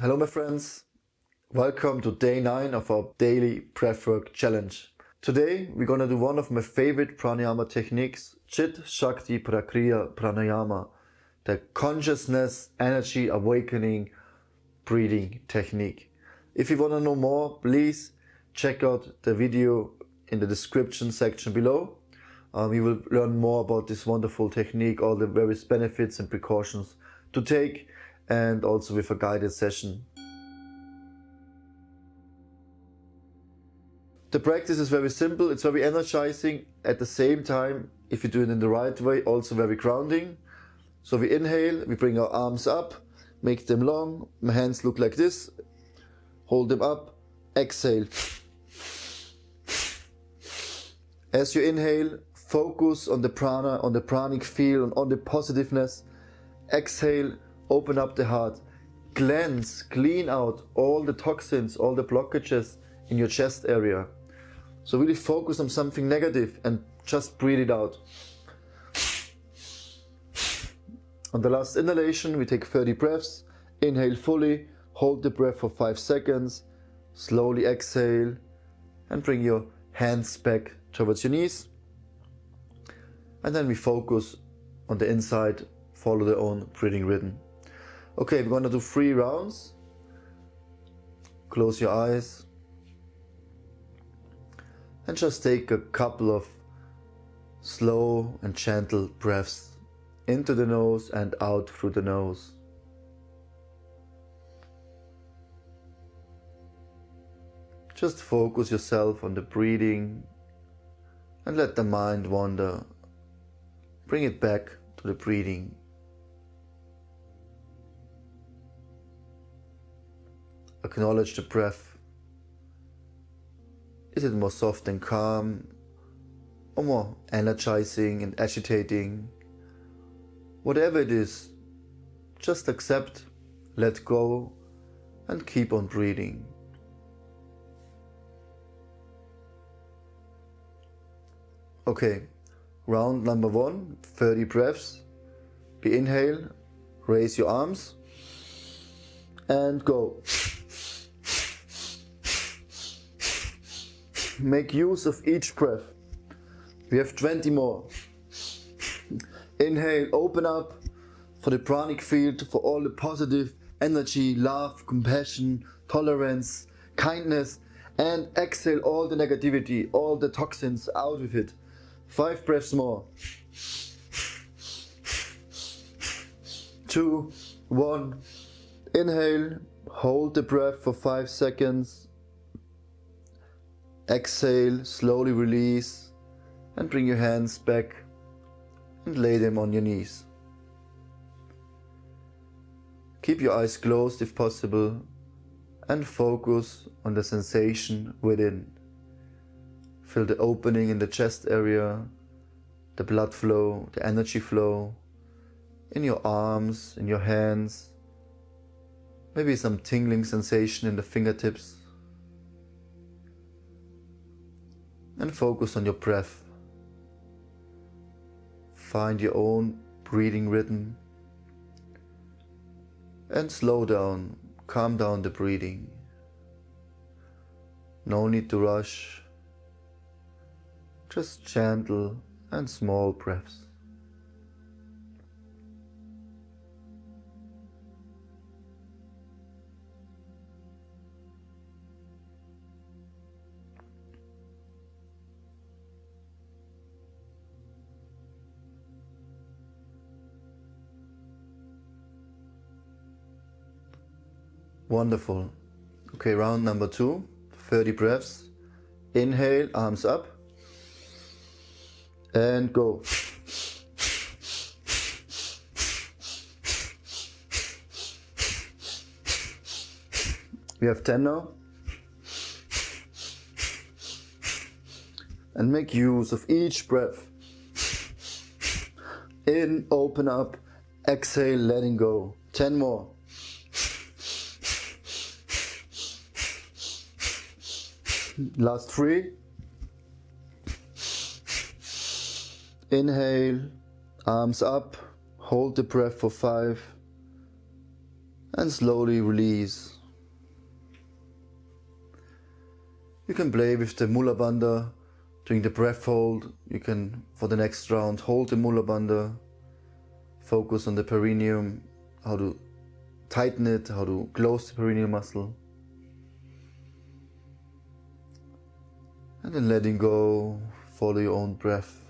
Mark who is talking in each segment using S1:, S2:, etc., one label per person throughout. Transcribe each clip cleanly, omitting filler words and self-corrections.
S1: Hello my friends, welcome to day 9 of our daily breathwork challenge. Today we're gonna do one of my favorite pranayama techniques, Shakti Prakriya Pranayama, the consciousness, energy awakening breathing technique. If you wanna know more, please check out the video in the description section below. You will learn more about this wonderful technique, all the various benefits and precautions to take, and also with a guided session. The practice is very simple, it's very energizing, at the same time, if you do it in the right way, also very grounding. So we inhale, we bring our arms up, make them long, my hands look like this, hold them up, exhale. As you inhale, focus on the prana, on the pranic feel, on the positiveness. Exhale, open up the heart, cleanse, clean out all the toxins, all the blockages in your chest area. So really focus on something negative and just breathe it out. On the last inhalation, we take 30 breaths. Inhale fully, hold the breath for 5 seconds, slowly exhale, and bring your hands back towards your knees. And then we focus on the inside, follow their own breathing rhythm. Okay, we're going to do 3 rounds. Close your eyes and just take a couple of slow and gentle breaths into the nose and out through the nose. Just focus yourself on the breathing and let the mind wander. Bring it back to the breathing. Acknowledge the breath. Is it more soft and calm, or more energizing and agitating? Whatever it is, just accept, let go, and keep on breathing. Okay, round number 1, 30 breaths. We inhale, raise your arms, and go. Make use of each breath. We have 20 more. Inhale, open up for the pranic field, for all the positive energy, love, compassion, tolerance, kindness, and exhale all the negativity, all the toxins out with it. 5 breaths more. 2, 1. Inhale, hold the breath for 5 seconds. Exhale, slowly release, and bring your hands back and lay them on your knees. Keep your eyes closed if possible and focus on the sensation within. Feel the opening in the chest area, the blood flow, the energy flow in your arms, in your hands, maybe some tingling sensation in the fingertips. And focus on your breath. Find your own breathing rhythm and slow down, calm down the breathing. No need to rush, just gentle and small breaths. Wonderful. Okay, round number 2, 30 breaths. Inhale, arms up, and go. We have 10 now. And make use of each breath. In, open up, exhale, letting go. 10 more. Last 3. Inhale, arms up, hold the breath for 5, and slowly release. You can play with the Mula Bandha during the breath hold. You can, for the next round, hold the Mula Bandha, focus on the perineum, how to tighten it, how to close the perineal muscle. And then letting go, follow your own breath.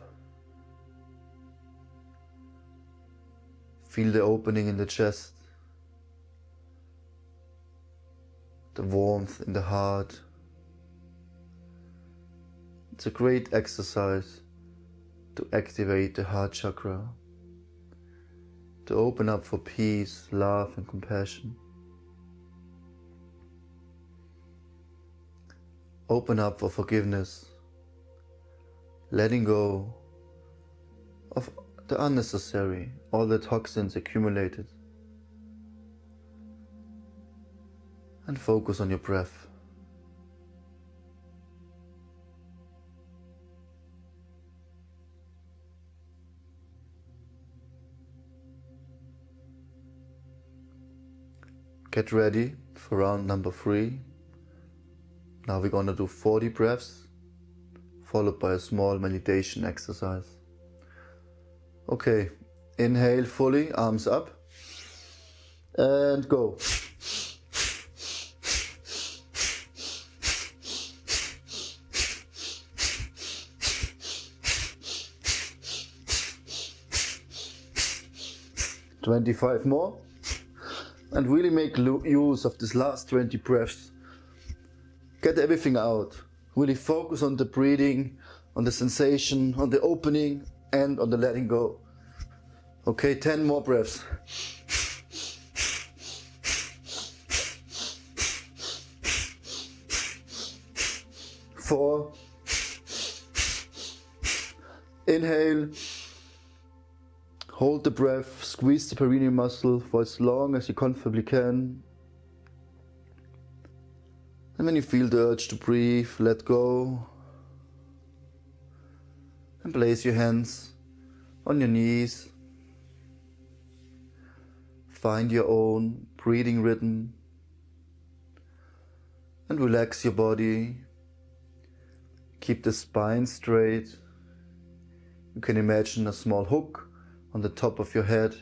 S1: Feel the opening in the chest, the warmth in the heart. It's a great exercise to activate the heart chakra, to open up for peace, love and compassion. Open up for forgiveness, letting go of the unnecessary, all the toxins accumulated, and focus on your breath. Get ready for round number 3. Now we're gonna do 40 breaths, followed by a small meditation exercise. Okay, inhale fully, arms up, and go. "25 more. And really make use of this last 20 breaths. Get everything out. Really focus on the breathing, on the sensation, on the opening, and on the letting go. Okay, 10 more breaths. Four. Inhale. Hold the breath, squeeze the perineal muscle for as long as you comfortably can. And when you feel the urge to breathe, let go. And place your hands on your knees. Find your own breathing rhythm. And relax your body. Keep the spine straight. You can imagine a small hook on the top of your head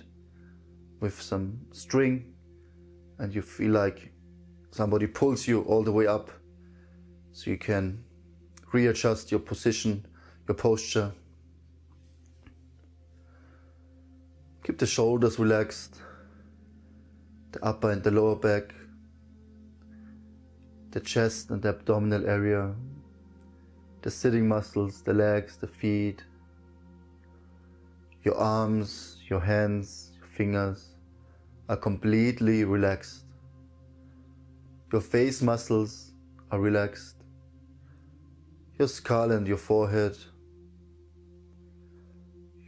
S1: with some string, and you feel like somebody pulls you all the way up, so you can readjust your position, your posture. Keep the shoulders relaxed, the upper and the lower back, the chest and the abdominal area, the sitting muscles, the legs, the feet, your arms, your hands, your fingers are completely relaxed. Your face muscles are relaxed. Your skull and your forehead.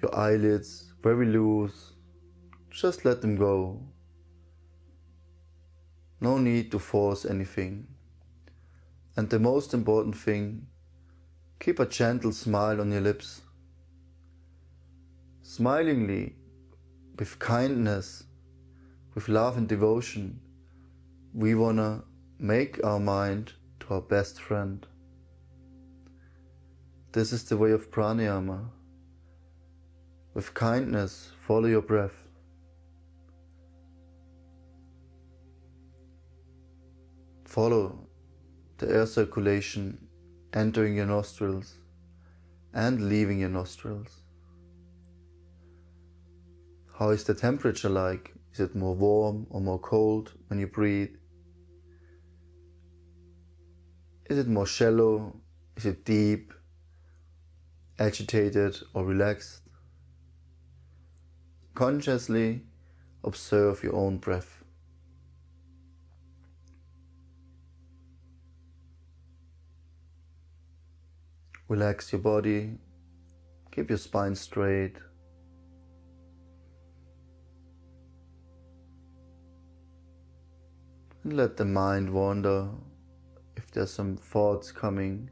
S1: Your eyelids very loose. Just let them go. No need to force anything. And the most important thing, keep a gentle smile on your lips. Smilingly, with kindness, with love and devotion, we wanna make our mind to our best friend. This is the way of pranayama. With kindness, follow your breath. Follow the air circulation entering your nostrils and leaving your nostrils. How is the temperature like? Is it more warm or more cold when you breathe? Is it more shallow? Is it deep, agitated or relaxed? Consciously observe your own breath. Relax your body, keep your spine straight. And let the mind wander. If there's some thoughts coming,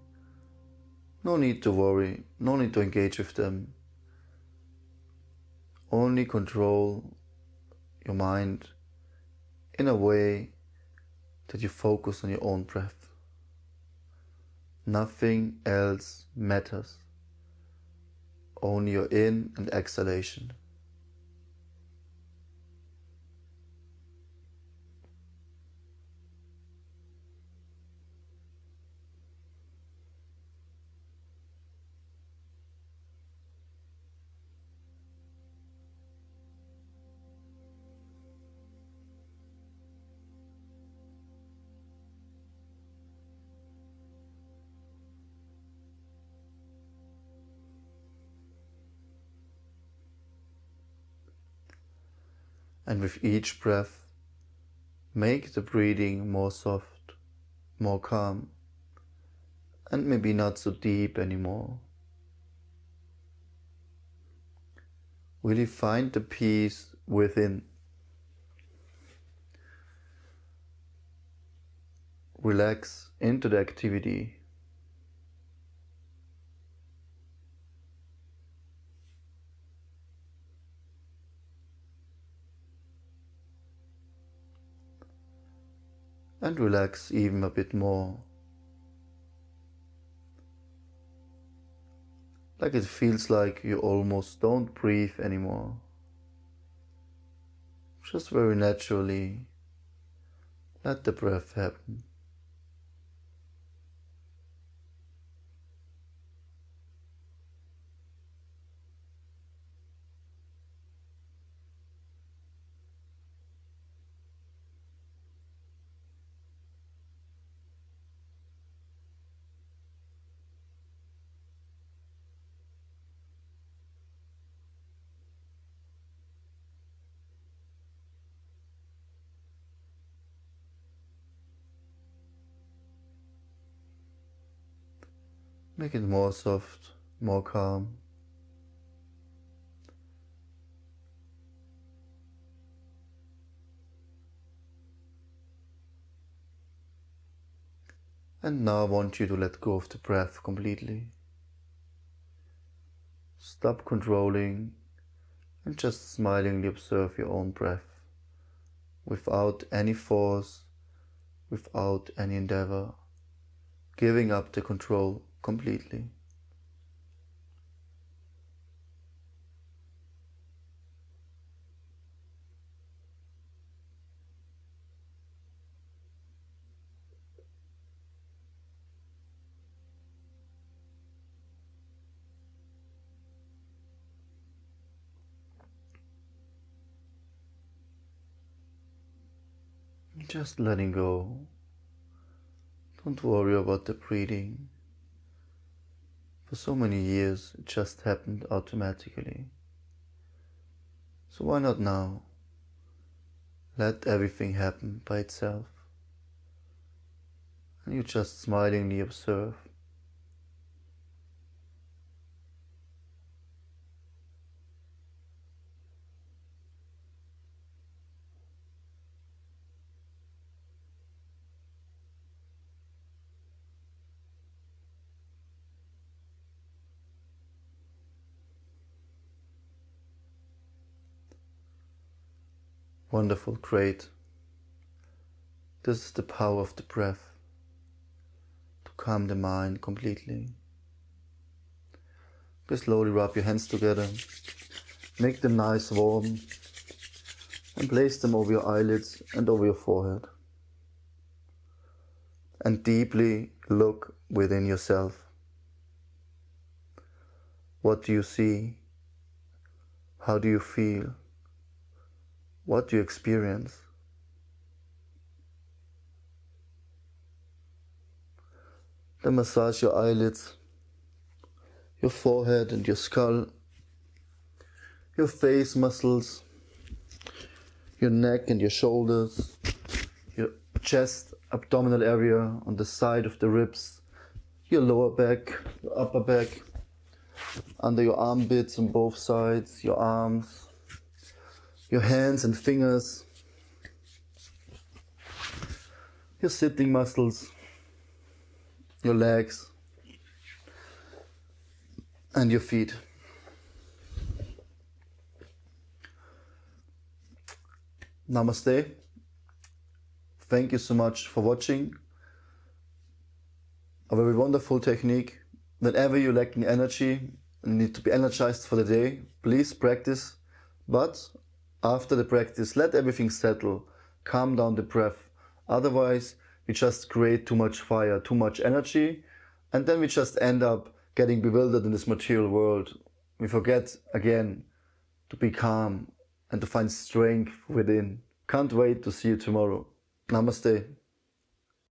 S1: no need to worry, no need to engage with them. Only control your mind in a way that you focus on your own breath. Nothing else matters. Only your in and exhalation. And with each breath, make the breathing more soft, more calm, and maybe not so deep anymore. Really find the peace within. Relax into the activity. And relax even a bit more. Like it feels like you almost don't breathe anymore. Just very naturally, let the breath happen. Make it more soft, more calm. And now I want you to let go of the breath completely. Stop controlling and just smilingly observe your own breath without any force, without any endeavor, giving up the control completely. Just letting go. Don't worry about the breathing. For so many years it just happened automatically. So why not now? Let everything happen by itself. And you just smilingly observe. Wonderful, great. This is the power of the breath, to calm the mind completely. Just slowly rub your hands together, make them nice warm, and place them over your eyelids and over your forehead. And deeply look within yourself. What do you see? How do you feel? What do you experience? Then massage your eyelids, your forehead and your skull, your face muscles, your neck and your shoulders, your chest, abdominal area on the side of the ribs, your lower back, your upper back, under your armpits on both sides, your arms, your hands and fingers, your sitting muscles, your legs, and your feet. Namaste. Thank you so much for watching. A very wonderful technique. Whenever you're lacking energy and need to be energized for the day, please practice. But after the practice, let everything settle. Calm down the breath. Otherwise, we just create too much fire, too much energy, and then we just end up getting bewildered in this material world. We forget again to be calm and to find strength within. Can't wait to see you tomorrow. Namaste.